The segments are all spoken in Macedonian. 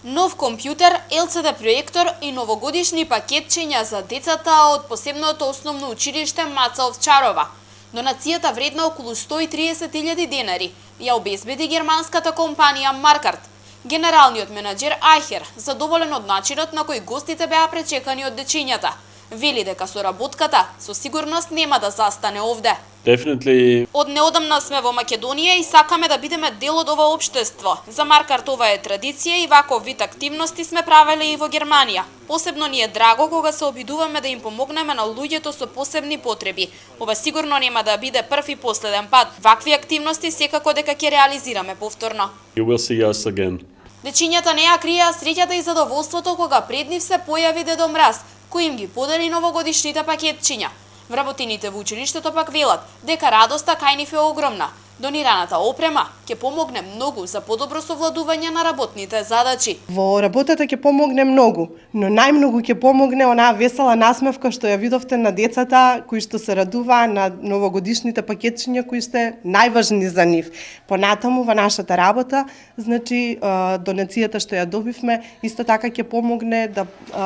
Нов компјутер, LCD проектор и новогодишни пакетчиња за децата од посебното основно училиште Маца Овчарова. Донацијата вредна околу 130.000 денари ја обезбеди германската компанија Маркарт. Генералниот менаџер Ајхер задоволен од начинот на кој гостите беа пречекани од дечињата. Вели дека соработката со сигурност нема да застане овде. Definitely. Од неодамна сме во Македонија и сакаме да бидеме дел од ова општество. За Маркарт ова е традиција и ваков вид активности сме правеле и во Германија. Посебно ни е драго кога се обидуваме да им помогнеме на луѓето со посебни потреби. Ова сигурно нема да биде прв и последен пат. Вакви активности секако дека ќе реализираме повторно. You will see us again. Дечињата не ја криеа среќата и задоволството кога пред нив се појави Дедо Мраз, кој им ги подели новогодишните пакетчиња. Вработените во училиштето пак велат дека радоста кај нив е огромна. Донираната опрема ќе помогне многу за подобро совладување на работните задачи. Во работата ќе помогне многу, но најмногу ќе помогне онаа весела насмевка што ја видовте на децата кои што се радуваа на новогодишните пакетчиња кои сте најважни за нив. Понатаму во нашата работа, значи донацијата што ја добивме исто така ќе помогне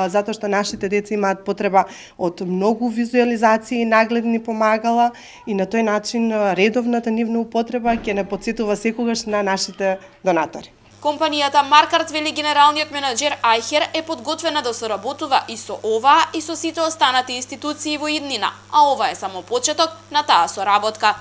затоа што нашите деца имаат потреба од многу визуализации, нагледни помагала и на тој начин редовната нивна употреба ќе не потсетува секогаш на нашите донатори. Компанијата Маркарт, вели генералниот менаџер Ајхер, е подготвена да соработува и со оваа и со сите останати институции во иднина, а ова е само почеток на таа соработка.